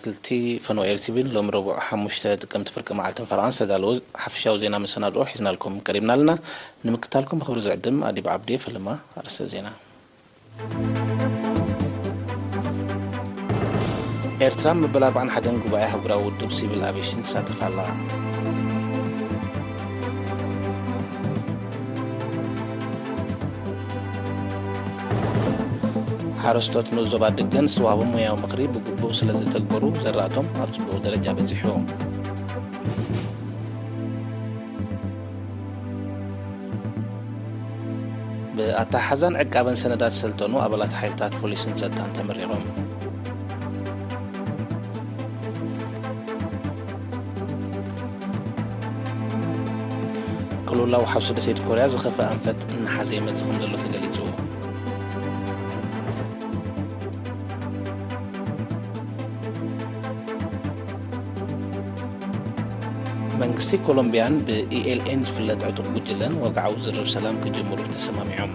تكاتلتي فنوير تيبين لوم ربع حمشت تكمت فرق معلتن فرنسا قالوا حفشاو زينا من سنة روح حزنا لكم قريبنا لنا نمكتالكم خبر زعدم أديب عبدي فلما أرسل زينا إيرترا مبلغ عن حدن قبائي حبرا ودب سيفل أفيشن تساتف على حرستوت نوزوبا دقن سوابم وياو مقريب بقبو سلازي تكبرو زراتهم أبصبو درجة بنزحوهم بأتحزن عقابن سندات سلطنو أبلات حيلتات بوليسن زدان تمريرهم كل الله وحفص دسيت كوريا زخفة أنفت إن حزيمة زخم دلو تقليتو منغستي كولومبيان ب-ELN فلت عطر بجلن وقعوا زر سلام كجمهور تسمامعهم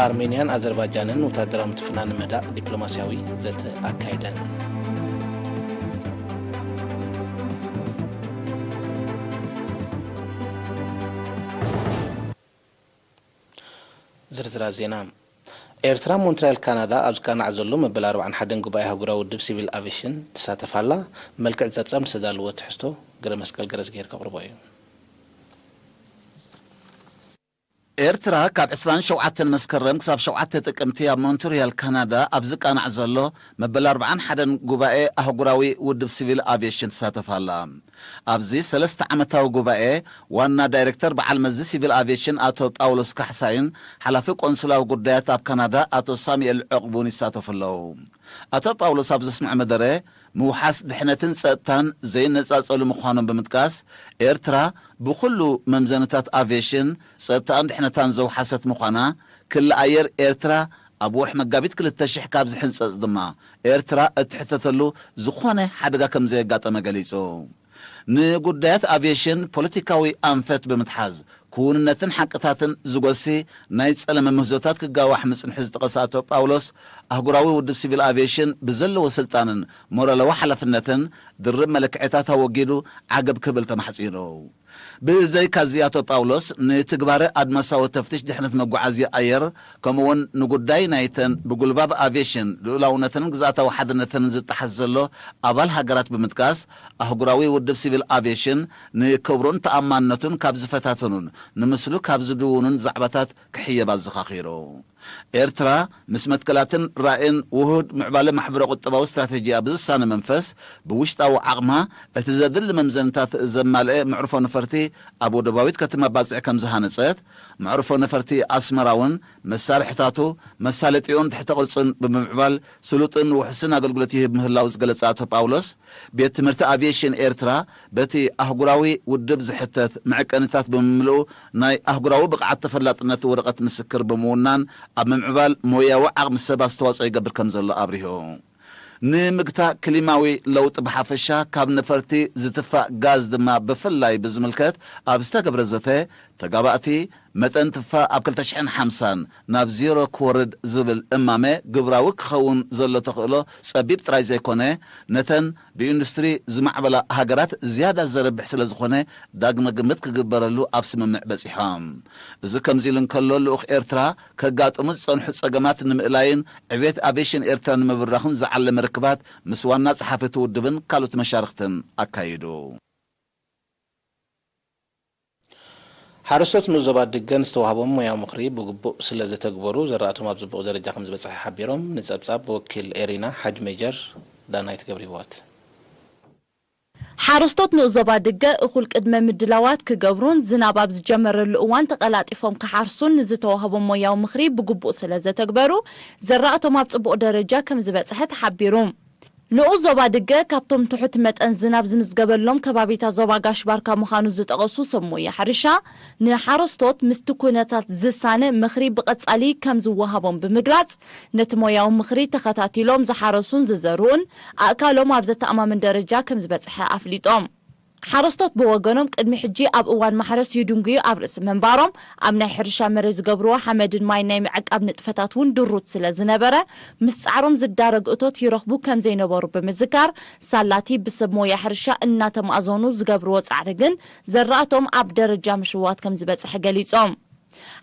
أرمينيان أذربيجانن وتدرى متفنان مدى دبلوماسيوي ذات أكايدن زرزرا زينام إيرترا مونتريال كندا أبزكان عزلو مبلا 4 حدن قبائي هقرا ودب سيفيل أفيشن تساتفالا ملكع زبطام سدالو تحستو قرى مسكال قرى زغير كبربوي إيرترا كاب إسلان شوعات المسكرم كساب شوعات تقمتي مونتريال كندا أبزكان عزلو مبلا 4 حدن قبائي هقراوي ودب سيفيل أفيشن تساتفالا أبزي 3 عمتاو قبائي وانا دايركتر بعال مزي سيفيل أفيشن أتو باولوس كحساين حلافي قنصلاو قدايات أب كندا أتو سامي العقبوني ساتفلو أتو باولوس أبزي اسمع مدري موحاس دحنتن سأتان زي نتسألو مخوانم بمتكاس إيرترا بخلو ممزنتات أفيشن سأتان دحنتان زو حاسة مخوانا كل أير إيرترا أبوح مقابيت كل التشيح كابز حنس أصدما إيرترا اتحتثلو زخواني حدقا كم زي قاطة مقاليسو نقودات أفيشن بوليتيكاوي أنفت بمتحاز كوننتن حقتاتن زغوسي نايت سلام مهزوتات كغاواح مسن حزب قصاتو باولوس اهغراوي ودب سيفيل افيشن بزل وسلطانن مورالو حلفنتن درب ملكعتاتا وغيدو عقب كبل تمحصينو بزي كازياتو باولوس نتغبار ادمساو تفتش دحنت مغعازي اير كمون نغداي نايتن بغلباب افيشن دولاونتن غزاتا وحدنتن زتحزلو ابال هاغرات بمتكاس اهغراوي ودب سيفيل افيشن نكبرون تاماننتن كابزفتاتنون نمسلو كابزدونن زعبتات كحيه بازخاخيرو إيرترا مسمت كلاتن رائن وهود معبالة محبرة قطبة واستراتيجية بزسان منفس بوشتا وعقما اتزادل ممزنتات زمالئة معروفة نفرتي أبو دباويت كتما بازع كم زهانسات معروفة نفرتي أسمراون مسال حتاتو مسالتيون تحت قلصن بمعبال سلوطن وحسن أقلقلتيه بمهلاوز قلصاتو باولوس بيت مرت أفيشن إيرترا بيتي أهقراوي ودب زحتات معك أنتات بمملو ناي أهقراوي بقعت تفلاتنات ورقة مسكر بمونان أممعبال مويا وعق مسباس تواصل يقبل كم زلو أبريهو نمقتا كلماوي لوط بحافشا كاب نفرتي زتفا غاز دما بفلاي بزملكت أبستا قبرزته تقابعتي متن تفا أبكل تشحن حمسان ناب زيرو كورد زبل إمامي قبراوك خون زلو تقلو سبيب تراي زيكونه نتن بإندستري زمعبلا هاقرات زيادة زرب بحسل زخونه داقنا قمتك قبرلو أبس ممع بسيحام إذا كم زيلن كلو لأخ إيرترا كقات أمزصن حس أقامات نمئلاين عبيت أبيشن إيرترا نمبرخن زعل مركبات مسوانا صحافتو ودبن كالوت مشارختن أكايدو حرستوت نوزوبا دقن استوهابهم ويا مقريب بقبو سلازة تقبرو زراتهم أبزبو درجة خمس بصحي حبيرهم نتسابساب بوكيل إيرينا حج ميجر دانايت قبريبوات حرستوت نوزوبا دقة أخول قدمة مدلاوات كقبرون زناباب زجمر الأوان تقلات إفهم كحرسون نزتوهابهم ويا مقريب بقبو سلازة تقبرو زراتهم أبزبو درجة خمس بصحي حبيرهم نو زوبا دقة كابتم تحت متن زناب زمزقبلهم كبابيتا زوبا قاشباركا مخانو زتقصو سموية حرشا نحرستوت مستكونتات زسانة مخري بقصالي كم زوهابهم بمقلات نتموياو مخري تخطاتيلهم زحارسون ززرون أكالهم أبزت أمام درجة كم زبتصحي أفليتهم ሓረስቶት ብወገኖም ቅድሚ ሕጂ ኣብ እዋን ማሕረስ ይድንግዩ ኣብ ርእሲ መንባሮም ኣብ ናይ ሕርሻ መሬት ዝገብርዎ ሓመድን ማይ ናይ ምዕቃብ ንጥፈታት እውን ድሩት ስለ ዝነበረ ምስ ጻዕሮም ዝዳረግ እቶት ይረኽቡ ከም ዘይነበሩ ብምዝካር ሳላቲ ብሰብ ሞያ ሕርሻ እናተማእዘኑ ዝገብርዎ ጻዕሪ ግን ዘራእቶም ኣብ ደረጃ ምሽዋት ከም ዝበጽሐ ገሊጾም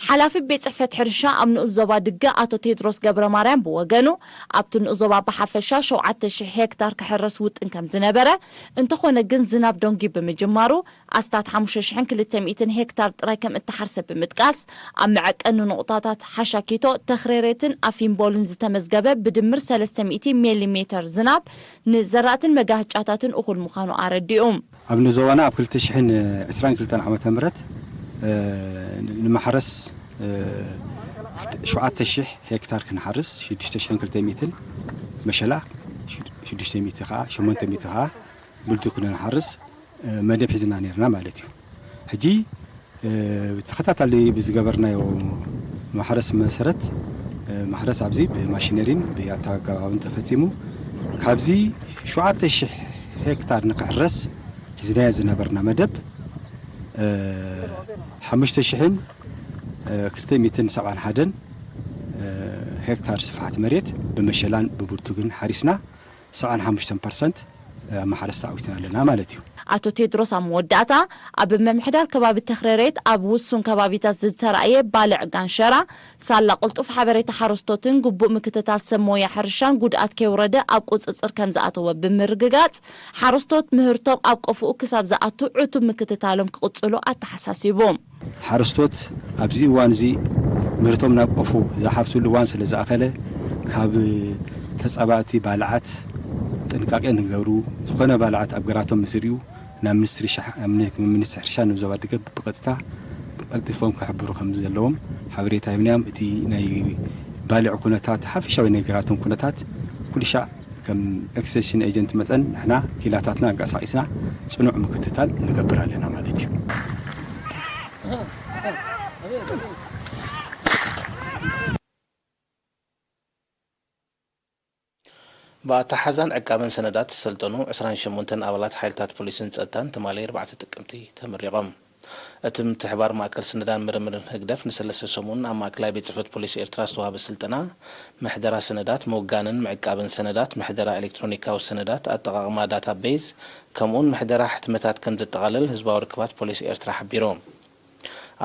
ሓላፊ ቤት ጽሕፈት ሕርሻ ኣብ ንኡዞባ ድገ ኣቶ ቴድሮስ ገብረ ማርያም ብወገኑ ኣብቲ ንኡዞባ ብሓፈሻ 7,000 ሄክታር ክሕረስ ውጥን ከም ዝነበረ እንተኾነ ግን ዝናብ ዶንጊ ብምጅማሩ ኣስታት 5,200 ሄክታር ጥራይ ከም እተሓርሰ ብምጥቃስ ኣብ መዐቀኒ ንቑጣታት ሓሻኪቶ ተኽሬሬትን ኣፊምቦልን ዝተመዝገበ ብድምር 300 ሚሊሜትር ዝናብ ንዘራእትን መጋህጫታትን እኹል ምዃኑ ኣረዲኡ ኣብ ንዞባና ኣብ 2022 ዓመተ ምህረት ንምሕረስ 7,000 ሄክታር ክንሓርስ 6,200 መሸላ 600 ከዓ 800 ከዓ ብልቱ ክንሓርስ መደብ ሒዝና ነርና ማለት እዩ ሕጂ ተኸታታሊ ብዝገበርናዮ ማሕረስ መሰረት ማሕረስ ኣብዚ ብማሽነሪን ብኣተጋባብን ተፈጺሙ ካብዚ 7,000 ሄክታር ንክሕረስ ሒዝናዮ ዝነበርና መደብ 5,271 ሄክታር ስፍሓት መሬት በመሸላን በቡርቱግን ሓሪስና 75% ማሕረስ ተዓዊትና ኣለና ማለት እዩ ኣቶ ቴድሮስ ኣብ መወዳእታ ኣብ መምሕዳር ከባቢ ተኽሬሬት ኣብ ውሱን ከባቢታት ዝተረኣየ ባልዕ ጋንሸራ ሳላ ቁልጡፍ ሓበሬታ ሓረስቶትን ግቡእ ምክትታል ሰብ ሞያ ሕርሻን ጉድኣት ከይውረደ ኣብ ቁፅፅር ከም ዝኣተወ ብምርግጋጽ ሓረስቶት ምህርቶም ኣብ ቀፍኡ ክሳብ ዝኣቱ ዕቱብ ምክትታሎም ክቕጽሉ ኣተሓሳሲቦም ሓረስቶት ኣብዚ እዋን እዚ ምህርቶም ናብ ቀፉ ዝሓብሱሉ እዋን ስለ ዝኣኸለ ካብ ተጸባእቲ ባልዓት ጥንቃቄ ንገብሩ ዝኾነ ባልዓት ኣብ ገራቶም ምስርዩ ናብ ሚኒስትሪ ሕርሻ ንዞባ ድገ ብቐጥታ ቀልጢፎም ክሕብሩ ከም ዘለዎም ሓበሬታ ሂብናዮም እቲ ናይ ባልዕ ኩነታት ሓፈሻዊ ናይ ገራቶም ኩነታት ኩልሻዕ ከም ኤክስቴንሽን ኤጀንት መጠን ንሕና ኪላታትና አንቀሳቂስና ጽኑዕ ምክትታል ንገብር ኣለና ማለት እዩ بأتحزن عقابن سندات السلطنو 28 أبلات حيلتات بوليسن ጸጥታን تمالي 4 ጥቅምቲ ተመሪቆም እትም ተሕባር ማእከል ስነዳን ምርምርን ህግደፍ ንሰለስተ ሰሙን ኣብ ማእከላይ ቤት ጽሕፈት ፖሊስ ኤርትራ ዝተዋሃበ ስልጠና መሕደራ ሰነዳት ሞጋንን ምዕቃብን ሰነዳት መሕደራ ኤሌክትሮኒካዊ ሰነዳት ኣጠቃቅማ ዳታቤዝ ከምኡን መሕደራ ሕትመታት ከም ዘጠቃለል ህዝባዊ ርክባት ፖሊስ ኤርትራ ሓቢሮም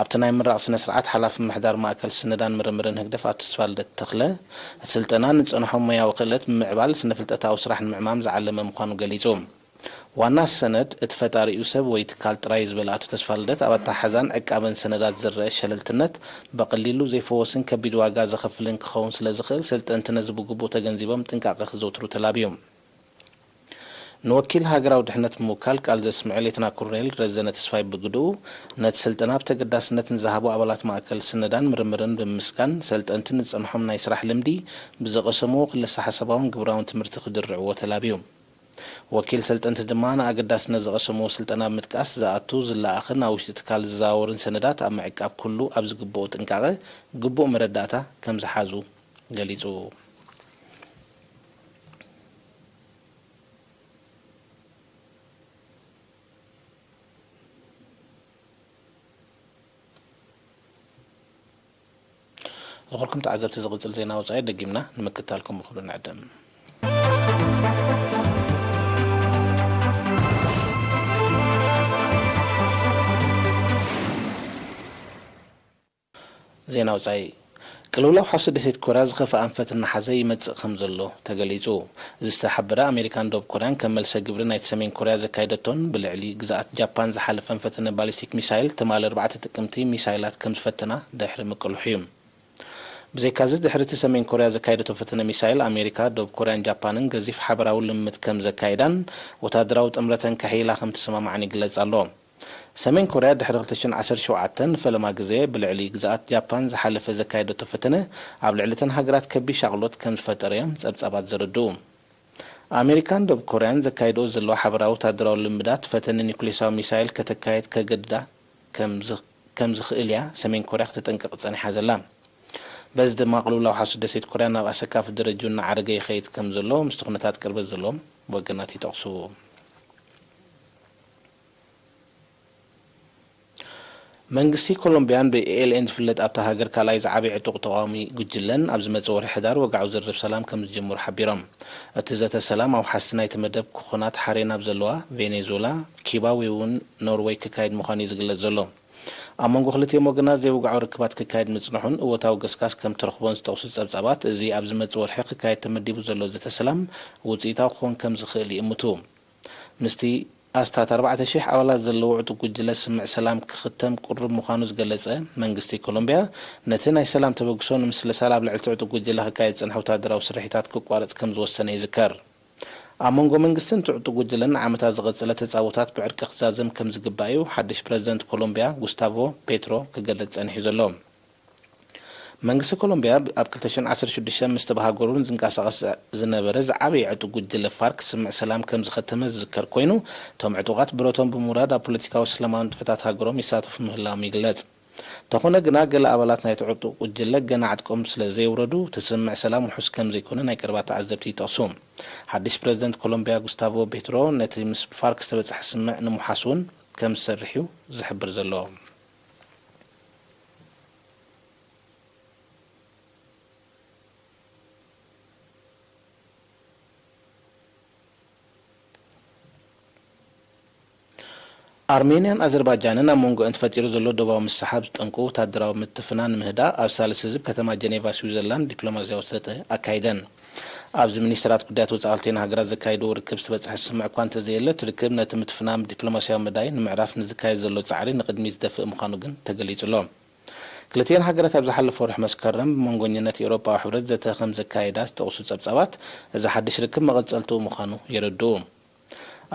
ኣብቲ ናይ ምራቕ ስነ ስርዓት ሓላፊ ምሕዳር ማእከል ስነዳን ምርምርን ህግደፍ ኣብ ተስፋልደት ተኽለ ስልጠና ንጽንሖም ሞያዊ ክእለት ምዕባል ስነ ፍልጠታዊ ስራሕ ንምዕማም ዝዓለመ ምዃኑ ገሊጹ ዋና ሰነድ እትፈጣሪኡ ሰብ ወይ ትካል ጥራይ ዝበላቱ ተስፋልደት ኣብ ኣተሓዛን ዕቃበን ሰነዳት ዝርአ ሸለልትነት በቀሊሉ ዘይፈወስን ከቢድ ዋጋ ዘኸፍልን ክኸውን ስለ ዝኽእል ስልጠንቲ ነዚ ብግቡእ ተገንዚቦም ጥንቃቐ ክዘውትሩ ተላብዮም نوكيل هاجراو دحنت موكال قال زسمع ليتنا كورنيل رزنه تسفاي بغدو نت سلطنا بتقداسنت نزهبو ابلات ماكل سندان مرمرن بمسكان سلطنتن صنحهم ناي سراح لمدي بزقسمو خلص حسابهم غبراون تمرت خدرعو تلابيوم وكيل سلطنت دمانا اقداسنا زقسمو سلطنا متقاس زاتو زلا اخنا وشت تكال زاورن سندات ام عقاب كله ابز غبو طنقاقه غبو مرداتا كم زحازو غليصو زغركم تعذبت زغزل زينا وصعيد دقيمنا نمكتالكم بخلو نعدم زينا وصعيد كلولاو حسد سيد كوريا زخف أنفتنا حزي يمتص خمزلو تقليزو زستحبرا أمريكان دوب كوريان كمل سجبر نايت سمين كوريا زكايدتون بالعلي جزات جابان زحلف أنفتنا باليستيك ميسايل تمال 4 تقمتي ميسايلات كم فتنا داحر مكلوحيم بزي كازد دحرت سمين كوريا زكايدتو فتنا ميسايل أمريكا دوب كوريان جابانن جزيف حبراو لمت كم زكايدان وتادراو تمرتن كحيلا 5 معني جلز اللوم سمين كوريا دحر 2017 فلما جزي بالعلي جزات جابان زحلف زكايدتو فتنا عبل علتن هجرات كبي شغلات كم فتريم صبصبات زردوم أمريكان دوب كوريان زكايدو زلو حبراو تادراو لمدات فتنا نيوكليساو ميسايل كتكايد كجدا كم زخيليا سمين كوريا تتنقط صني حزلام بس دماغلو لو حسد سيد كوريا ناب أسكاف درجونا عرقي خيط كم زلوم استغنتات كرب زلوم وقناتي تقصو መንግስቲ ኮሎምቢያን በኤልኤን ፍለጥ ኣብታ ሃገር ካላይ ዝዓበየ ዕጡቅ ተቃዋሚ ጉጅለን ኣብ ዝመጽእ ወርሒ ሕዳር ወግዓዊ ዝርብ ሰላም ከም ዝጅምሩ ሓቢሮም እቲ ዘተ ሰላም ኣብ ሓስቲ ናይቲ መደብ ክኾናት ሓሬና ኣብ ዘለዋ ቬኔዙዌላ ኪባ ወይ እውን ኖርዌይ ክካየድ ምዃኑ ዝግለጽ ዘሎ ኣብ መንጎ ክልቲኦም ወገናት ዘይውግዓዊ ርክባት ክካየድ ምጽንሑን እወታዊ ገስካስ ከም ተረኽቦን ዝጠቕሱ ጸብጻባት እዚ ኣብ ዝመጽእ ወርሒ ክካየድ ተመዲቡ ዘሎ ዘተ ሰላም ውጽኢታዊ ክኾን ከም ዝኽእል ይእምቱ ምስቲ ኣስታት 4,000 ኣባላት ዘለዎ ዕጡቅ ጉጅለ ስምዕ ሰላም ክኽተም ቁርብ ምዃኑ ዝገለጸ መንግስቲ ኮሎምቢያ ነቲ ናይ ሰላም ተበግሶ ንምስለ ሰላም ልዕልቲ ዕጡቅ ጉጅለ ክካየድ ዝጸንሐ ወታደራዊ ስርሒታት ክቋረጽ ከም ዝወሰነ ይዝከር ኣብ መንጎ መንግስትን ዕጡቅ ጉጅለን ዓመታት ዝቐጸለ ተጻውታት ብዕርቂ ክዛዘም ከም ዝግባእ እዩ ሓድሽ ፕረዚደንት ኮሎምቢያ ጉስታቮ ፔትሮ ክገለጽ ጸኒሑ ዘሎ መንግስቲ ኮሎምቢያ ኣብ 2016 ምስ ተባሃገሩን ዝንቀሳቐስ ዝነበረ ዝዓበየ ዕጡቅ ጉጅለ ፋርክ ስምዕ ሰላም ከም ዝኸተመ ዝዝከር ኮይኑ እቶም ዕጡቃት ብረቶም ብምውራድ ኣብ ፖለቲካዊ ሰላማዊ ንጥፈታት ሃገሮም ይሳተፉ ምህላዎም ይግለጽ ተኾነ ግና ገለ ኣባላት ናይቲ ዕጡቅ ጉጅለ ገና ዓድቆም ስለ ዘይውረዱ ትስምዕ ሰላም ውሑስ ከም ዘይኮነ ናይ ቀረባ ተዓዘብቲ ይጠቕሱ ሓድሽ ፕረዚደንት ኮሎምቢያ ጉስታቮ ፔትሮ ነቲ ምስ ፋርክ ዝተበጽሐ ስምዕ ንምሓስ እውን ከም ዝሰርሕ እዩ ዝሕብር ዘሎ ኣርሜንያን ኣዘርባይጃንን ኣብ መንጎአን ተፈጢሩ ዘሎ ደባዊ ምሰሓብ ዝጠንቁ ወታደራዊ ምትፍናን ምህዳእ ኣብ ሳልሲ ህዝብ ከተማ ጀኔቫ ስዊዘርላንድ ዲፕሎማስያዊ ሰልጢ ኣካይደን ኣብዚ ሚኒስትራት ጉዳያት ወፃኢ ክልቲአን ሃገራት ዘካይድዎ ርክብ ዝተበጽሐ ስምዕ እኳ እንተዘየለ እቲ ርክብ ነቲ ምትፍናን ዲፕሎማስያዊ መዳይ ንምዕራፍ ንዝካየድ ዘሎ ጻዕሪ ንቅድሚት ዝደፍእ ምዃኑ ግን ተገሊጹሎ ክልቲአን ሃገራት ኣብ ዝሓለፈ ወርሒ መስከረም ብመንጎኝነት ኤውሮጳዊ ሕብረት ዘተ ከም ዘካየዳ ዝጠቕሱ ጸብጻባት እዚ ሓድሽ ርክብ መቐጸልቱ ምዃኑ የረድኡ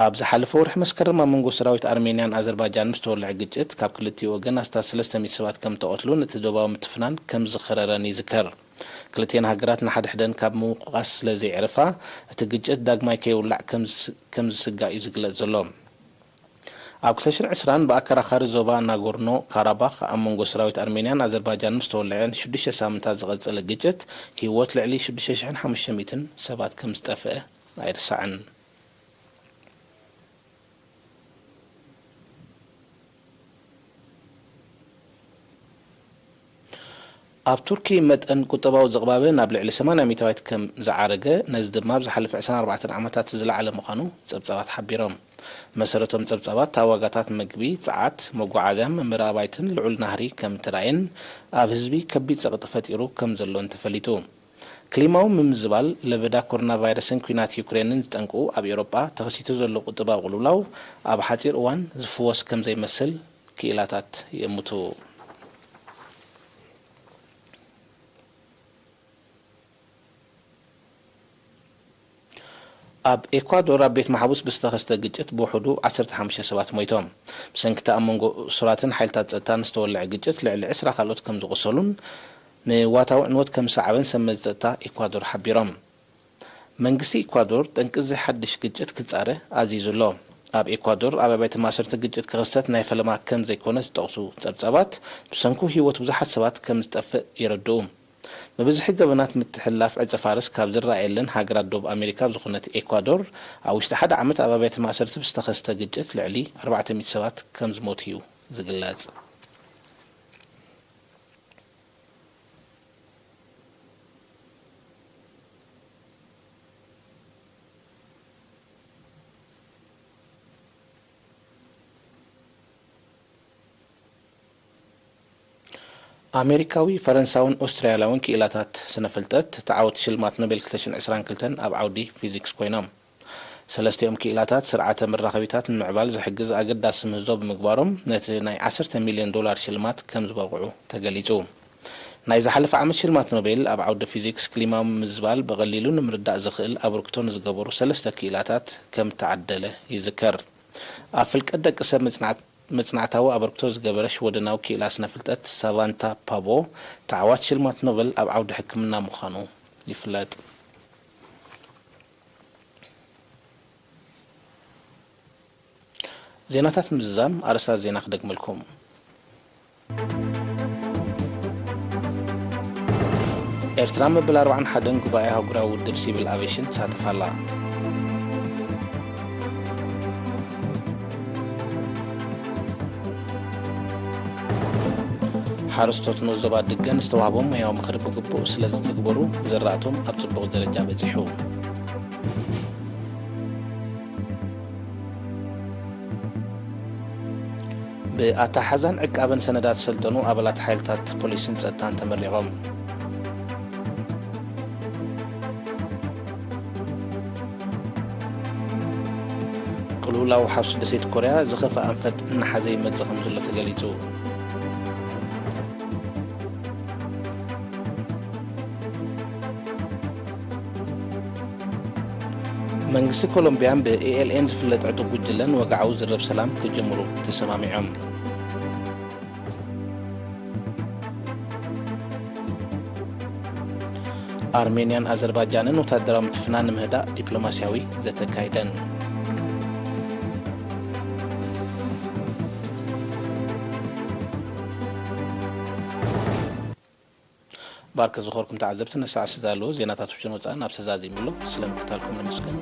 ኣብ ዝሓለፈ ወርሒ መስከረም ኣብ መንጎ ሰራዊት ኣርሜንያን ኣዘርባይጃን ምስ ተወልዐ ግጭት ካብ ክልቲኡ ወገን ኣስታት 300 ሰባት ከም ተቐትሉን እቲ ደባዊ ምትፍናን ከም ዝኸረረን ይዝከር ክልቲአን ሃገራት ንሓድሕደን ካብ ምውቅቓስ ስለ ዘይዕርፋ እቲ ግጭት ዳግማይ ከይውላዕ ከም ዝስጋእ እዩ ዝግለጽ ዘሎ ኣብ 2020 ብኣከራኻሪ ዞባ ናጎርኖ ካራባኽ ኣብ መንጎ ሰራዊት ኣርሜንያን ኣዘርባይጃን ምስ ተወልዐ 6 ሳምንታት ዝቐጸለ ግጭት ህይወት ልዕሊ 6500 ሰባት ከም ዝጠፍአ ኣይርሳዕን ኣብ ቱርኪ መጠን ቁጠባዊ ዝቕባበ ናብ ልዕሊ 80 ሚታዊት ከም ዝዓረገ ነዚ ድማ ኣብ ዝሓለፈ 24 ዓመታት ዝለዓለ ምዃኑ ጸብጻባት ሓቢሮም መሰረቶም ጸብጻባት ታዋጋታት ምግቢ ጸዓት መጓዓዝያን መምራባይትን ልዑል ናህሪ ከም ተራእየን ኣብ ህዝቢ ከቢድ ጸቕጢ ፈጢሩ ከም ዘሎን ተፈሊጡ ክሊማዊ ምምዝባል ለበዳ ኮሮና ቫይረስን ኩናት ዩክሬንን ዝጠንቁ ኣብ ኤውሮጳ ተኸሲቱ ዘሎ ቁጠባዊ ቁልውላው ኣብ ሓፂር እዋን ዝፍወስ ከም ዘይመስል ክኢላታት ይእምቱ ኣብ ኤኳዶር ኣብ ቤት ማሕቡስ ብዝተኸስተ ግጭት ብውሕዱ 15 ሰባት ሞይቶም ብሰንኪታ ኣብ መንጎ ሱራትን ሓይልታት ጸጥታን ዝተወልዐ ግጭት ልዕሊ 20 ካልኦት ከም ዝቆሰሉን ንዋታዊ ዕንወት ከም ዝሰዓበን ሰመዝ ጸጥታ ኤኳዶር ሓቢሮም መንግስቲ ኤኳዶር ጠንቂ ዘይሓድሽ ግጭት ክጻረ ኣዚዙ ኣሎ ኣብ ኤኳዶር ኣብ ኣባይቲ ማሰርቲ ግጭት ክኽሰት ናይ ፈለማ ከም ዘይኮነ ዝጠቕሱ ጸብጻባት ብሰንኩ ህይወት ብዙሓት ሰባት ከም ዝጠፍእ ይረድኡ በብዝሒ ገበናት ምትሕላፍ ዕፀ ፋርስ ካብ ዝረኣየለን ሃገራት ደቡብ ኣሜሪካ ዝኾነት ኤኳዶር ኣብ ውሽጢ ሓደ ዓመት ኣብ ኣባይቲ ማእሰርቲ ብዝተኸስተ ግጭት ልዕሊ 400 ሰባት ከም ዝሞቱ እዩ ዝግለጽ ኣሜሪካዊ ፈረንሳውን ኦስትራልያውን ክኢላታት ስነፍልጠት ተዓወቲ ሽልማት ኖቤል 2022 ኣብ ዓውዲ ፊዚክስ ኮይኖም ሰለስቲኦም ክኢላታት ስርዓተ መራኸቢታት ንምዕባል ዝሕግዝ ኣገዳሲ ምህዞ ብምግባሮም ነቲ ናይ $10 ሚልዮን ሽልማት ከም ዝበቕዑ ተገሊጹ ናይ ዝሓለፈ ዓመት ሽልማት ኖቤል ኣብ ዓውዲ ፊዚክስ ክሊማዊ ምዝባል ብቐሊሉ ንምርዳእ ዝኽእል ኣበርክቶ ንዝገበሩ ሰለስተ ክኢላታት ከም ተዓደለ ይዝከር ኣብ ፍልቀት ደቂ ሰብ መጽናዕታዊ ኣበርክቶ ዝገበረ ወደናዊ ክኢላ ስነፍልጠት ሳቫንታ ፓቦ ተዓዋት ሽልማት ኖቤል ኣብ ዓውዲ ሕክምና ምዃኑ ይፍለጥ ዜናታት ምዝዛም ኣርእስታት ዜና ክደግመልኩም ኤርትራ መበል 41 ጉባኤ ሃገራዊ ውድብ ሲቪል አቪዬሽን ተሳተፋላ ሓረስቶት ንዞባት ድገን ዝተዋህቦም ሙያዊ ምክሪ ብግቡእ ስለ ዝተግበሩ ዝራእቶም ኣብ ጽቡቕ ደረጃ በፂሑ ብኣታሓዛን ዕቃበን ሰነዳት ሰልጠኑ ኣባላት ሓይልታት ፖሊስን ጸጥታን ተመሪቖም ቅልውላው ሓውሲ ደሴት ኮርያ ዝኸፈ ኣንፈት እናሓዘ ይመጽእ ከም ዘሎ ተገሊጹ መንግስቲ ኮሎምቢያን በኤኤልኤን ዝፍለጥ ዕጡቅ ጉጅለን ወግዓዊ ዝረብ ሰላም ክጅምሩ ተሰማሚዖም አርሜኒያን አዘርባይጃንን ወታደራዊ ምትፍናን ምህዳእ ዲፕሎማሲያዊ ዘተካይደን بارك زخوركم تعذبتنا الساعة 6 ዜናታት ውሽን ወፃን ኣብ ተዛዚምሎ ስለምክታልኩም ንምስገን